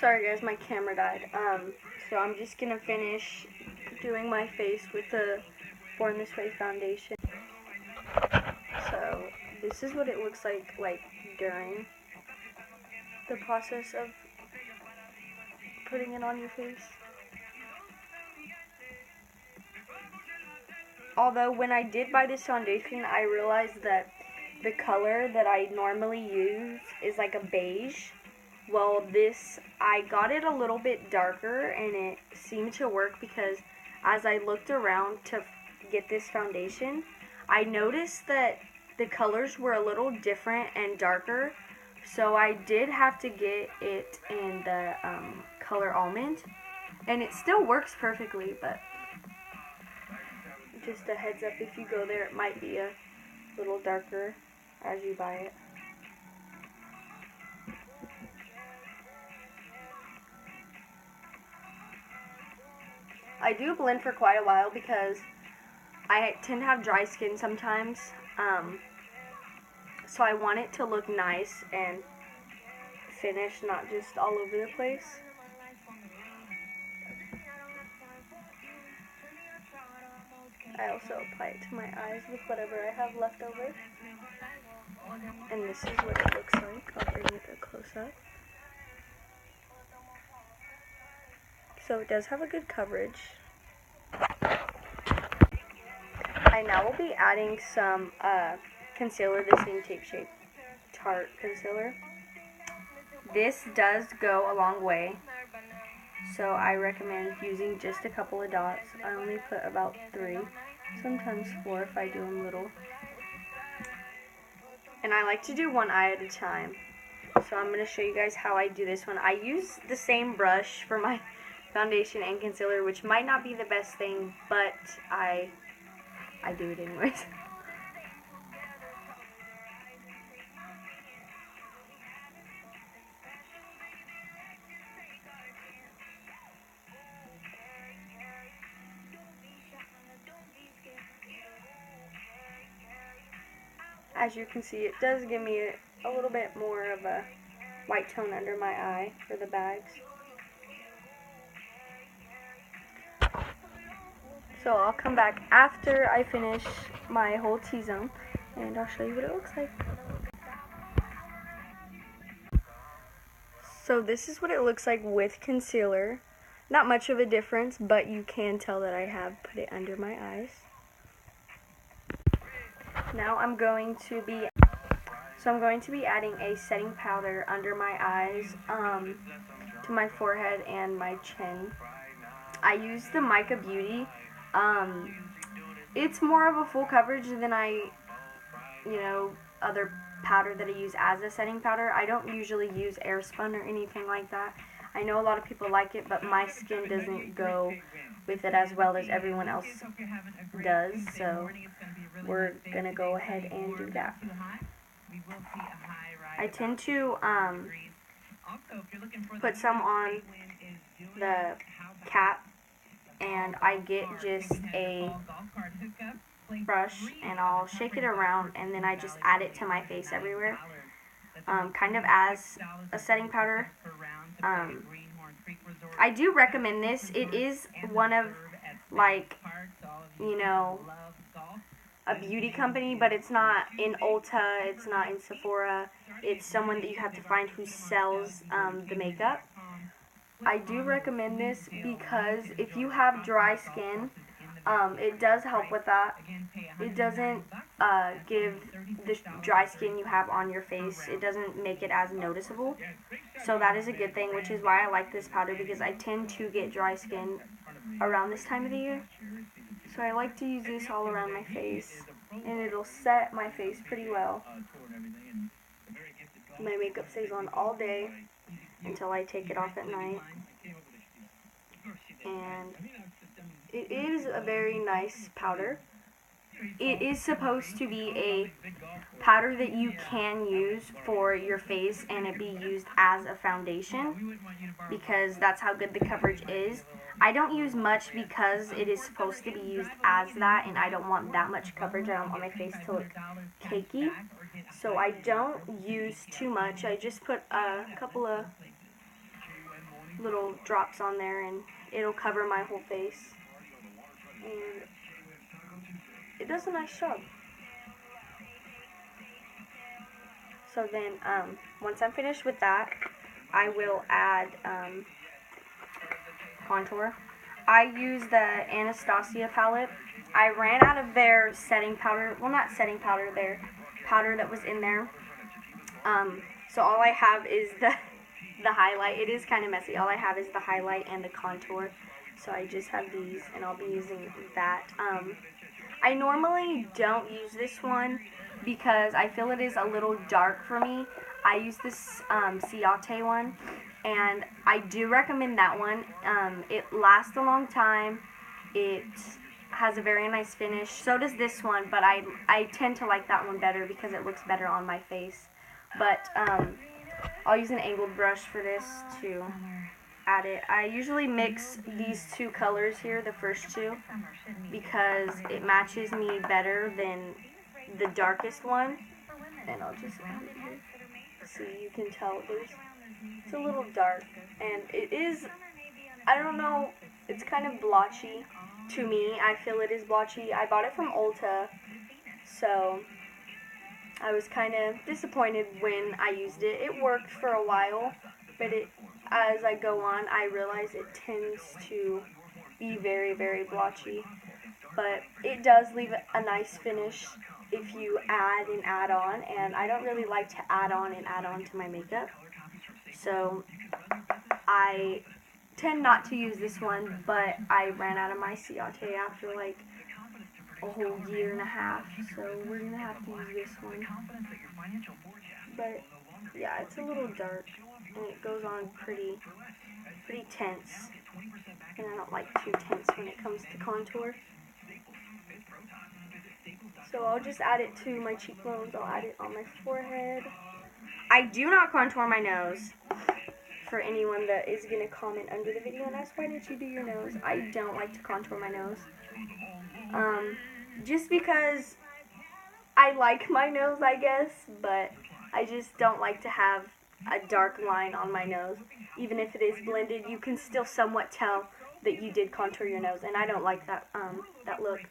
Sorry guys, my camera died. So I'm just gonna finish doing my face with the Born This Way foundation. So this is what it looks like during the process of putting it on your face. Although when I did buy this foundation, I realized that the color that I normally use is like a beige. Well, this, I got it a little bit darker and it seemed to work because as I looked around to get this foundation, I noticed that the colors were a little different and darker. So I did have to get it in the color almond, and it still works perfectly, but just a heads up, if you go there, it might be a little darker as you buy it. I do blend for quite a while because I tend to have dry skin sometimes, so I want it to look nice and finished, not just all over the place. I also apply it to my eyes with whatever I have left over. And this is what it looks like. I'll bring it a close up. So it does have a good coverage. I now will be adding some concealer, the same Take Shape Tarte concealer. This does go a long way, so I recommend using just a couple of dots. I only put about 3, sometimes 4 if I do them little. And I like to do one eye at a time. So I'm going to show you guys how I do this one. I use the same brush for my foundation and concealer, which might not be the best thing, but I do it anyways. As you can see, it does give me a little bit more of a white tone under my eye for the bags. So I'll come back after I finish my whole T-zone and I'll show you what it looks like. So this is what it looks like with concealer. Not much of a difference, but you can tell that I have put it under my eyes. Now I'm going to be adding a setting powder under my eyes, to my forehead and my chin. I use the Mica Beauty. It's more of a full coverage than other powder that I use as a setting powder. I don't usually use airspun or anything like that. I know a lot of people like it, but my skin doesn't go with it as well as everyone else does, so we're gonna go ahead and do that. I tend to put some on the cap, and I get just a brush and I'll shake it around, and then I just add it to my face everywhere, kind of as a setting powder. I do recommend this. It is one of, a beauty company, but it's not in Ulta, it's not in Sephora. It's someone that you have to find who sells the makeup. I do recommend this because if you have dry skin, it does help with that. It doesn't give the dry skin you have on your face, it doesn't make it as noticeable. So that is a good thing, which is why I like this powder, because I tend to get dry skin around this time of the year. So I like to use this all around my face, and it'll set my face pretty well. My makeup stays on all day until I take it off at night. And it is a very nice powder. It is supposed to be a powder that you can use for your face and it be used as a foundation, because that's how good the coverage is. I don't use much because it is supposed to be used as that, and I don't want that much coverage. I don't want my face to look cakey. So I don't use too much. I just put a couple of little drops on there, and it'll cover my whole face. And it does a nice job. So then, once I'm finished with that, I will add contour. I use the Anastasia palette. I ran out of their setting powder. Well, not setting powder, their powder that was in there. So all I have is the highlight. It is kind of messy. All I have is the highlight and the contour. So I just have these, and I'll be using that. I normally don't use this one because I feel it is a little dark for me. I use this Ciate one, and I do recommend that one. It lasts a long time. It has a very nice finish. So does this one, but I tend to like that one better because it looks better on my face. But I'll use an angled brush for this to add it. I usually mix these two colors here, the first two, because it matches me better than the darkest one. And I'll just add it here. So you can tell it's a little dark, and it is, I don't know, it's kind of blotchy to me. I feel it is blotchy. I bought it from Ulta, so I was kind of disappointed when I used it. It worked for a while, but as I go on, I realize it tends to be very, very blotchy. But it does leave a nice finish if you add and add on, and I don't really like to add on and add on to my makeup. So I tend not to use this one, but I ran out of my Ciate after like a whole year and a half, so we're going to have to use this one. But yeah, it's a little dark, and it goes on pretty tense, and I don't like too tense when it comes to contour. So I'll just add it to my cheekbones. I'll add it on my forehead. I do not contour my nose. For anyone that is going to comment under the video and ask, why did you do your nose? I don't like to contour my nose. Just because I like my nose, I guess, but I just don't like to have a dark line on my nose. Even if it is blended, you can still somewhat tell that you did contour your nose, and I don't like that that look.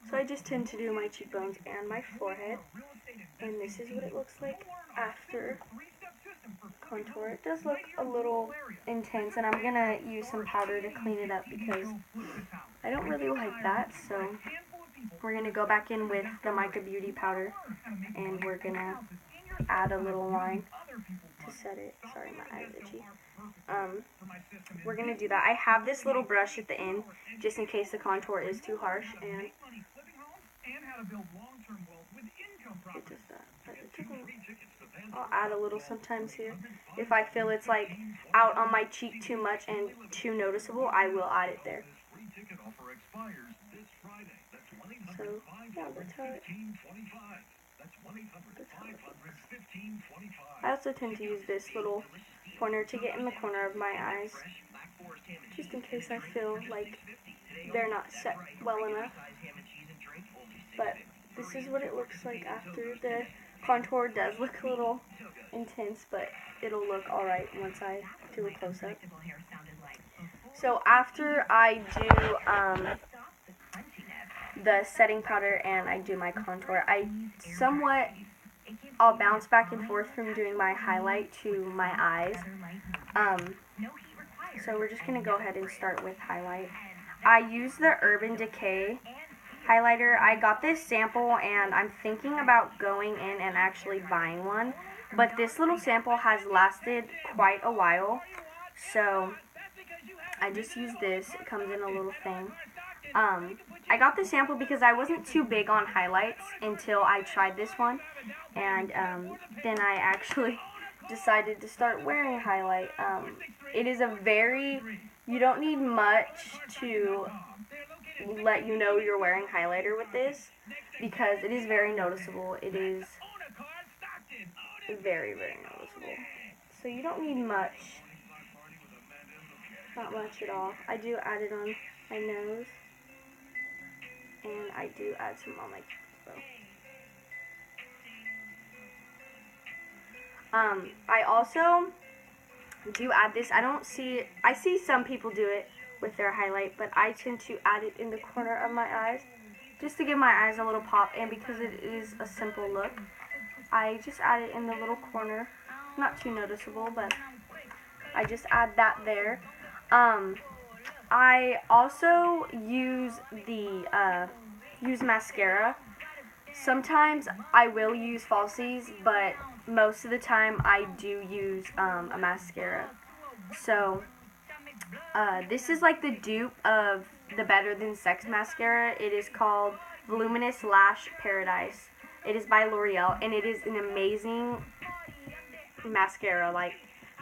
So I just tend to do my cheekbones and my forehead, and this is what it looks like after contour. It does look a little intense, and I'm gonna use some powder to clean it up because I don't really like that. So we're gonna go back in with the Mica Beauty powder, and we're gonna add a little line to set it. Sorry, my eye's itchy. We're gonna do that. I have this little brush at the end just in case the contour is too harsh, and it does that. I'll add a little sometimes here. If I feel it's like out on my cheek too much and too noticeable, I will add it there. So yeah, that's how it looks. I also tend to use this little pointer to get in the corner of my eyes, just in case I feel like they're not set well enough. But this is what it looks like after. The contour does look a little intense, but it'll look alright once I do a close-up. So after I do the setting powder and I do my contour, I'll bounce back and forth from doing my highlight to my eyes. So we're just going to go ahead and start with highlight. I use the Urban Decay highlighter. I got this sample, and I'm thinking about going in and actually buying one. But this little sample has lasted quite a while, so I just use this. It comes in a little thing. I got this sample because I wasn't too big on highlights until I tried this one, and then I actually decided to start wearing highlight. It is you don't need much to let you know you're wearing highlighter with this, because it is very noticeable. It is very, very noticeable. So you don't need much. Not much at all. I do add it on my nose, and I do add some on my cheeks though. I also do add this. I see some people do it with their highlight, but I tend to add it in the corner of my eyes just to give my eyes a little pop, and because it is a simple look, I just add it in the little corner. Not too noticeable, but I just add that there. I also use use mascara. Sometimes I will use falsies, but most of the time I do use a mascara. So this is like the dupe of the Better Than Sex mascara. It is called Voluminous Lash Paradise. It is by L'Oreal, and it is an amazing mascara. Like,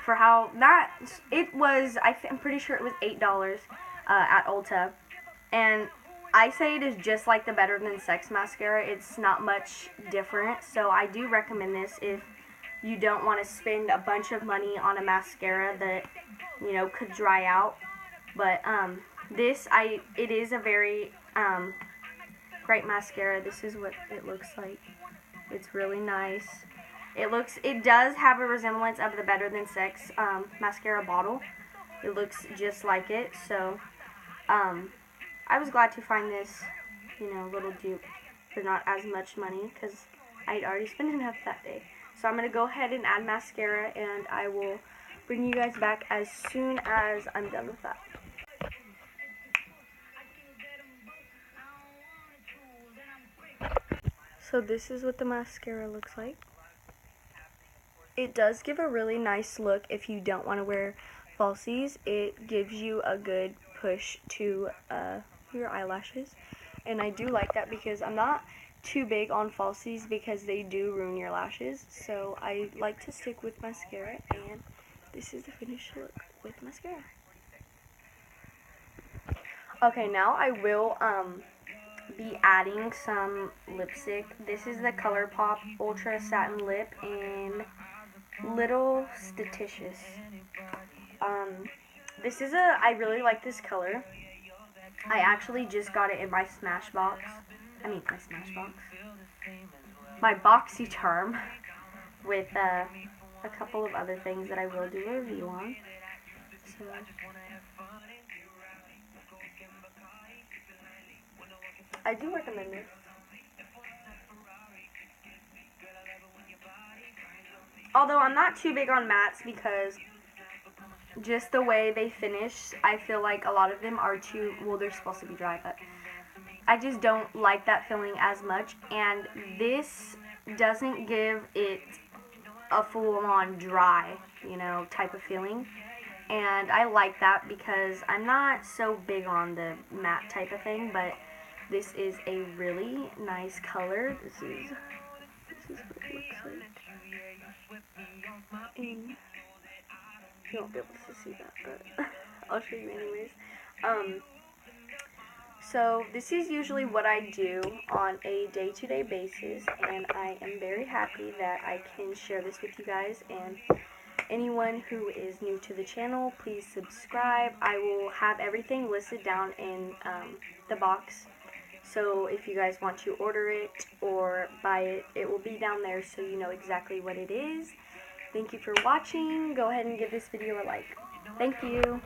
for how that it was, I'm pretty sure it was $8 at Ulta, and I say it is just like the Better Than Sex mascara. It's not much different, so I do recommend this if you don't want to spend a bunch of money on a mascara that, you know, could dry out. But it is a very great mascara. This is what it looks like. It's really nice. It does have a resemblance of the Better Than Sex mascara bottle. It looks just like it. So I was glad to find this, you know, little dupe for not as much money because I'd already spent enough that day. So I'm going to go ahead and add mascara, and I will bring you guys back as soon as I'm done with that. So this is what the mascara looks like. It does give a really nice look if you don't want to wear falsies. It gives you a good push to your eyelashes, and I do like that because I'm not too big on falsies because they do ruin your lashes. So I like to stick with mascara, and this is the finished look with mascara. Okay, now I will be adding some lipstick. This is the ColourPop Ultra Satin Lip in Little Stitious. I really like this color. I actually just got it in my Smashbox. My BoxyCharm with a couple of other things that I will do a review on. So, I do recommend it. Although I'm not too big on mattes because just the way they finish, I feel like a lot of them are too, well, they're supposed to be dry, but I just don't like that feeling as much, and this doesn't give it a full-on dry, you know, type of feeling, and I like that because I'm not so big on the matte type of thing, but this is a really nice color. This is what it looks like. And you won't be able to see that, but I'll show you anyways. So this is usually what I do on a day-to-day basis, and I am very happy that I can share this with you guys. And anyone who is new to the channel, please subscribe. I will have everything listed down in the box. So if you guys want to order it or buy it, it will be down there so you know exactly what it is. Thank you for watching. Go ahead and give this video a like. Thank you.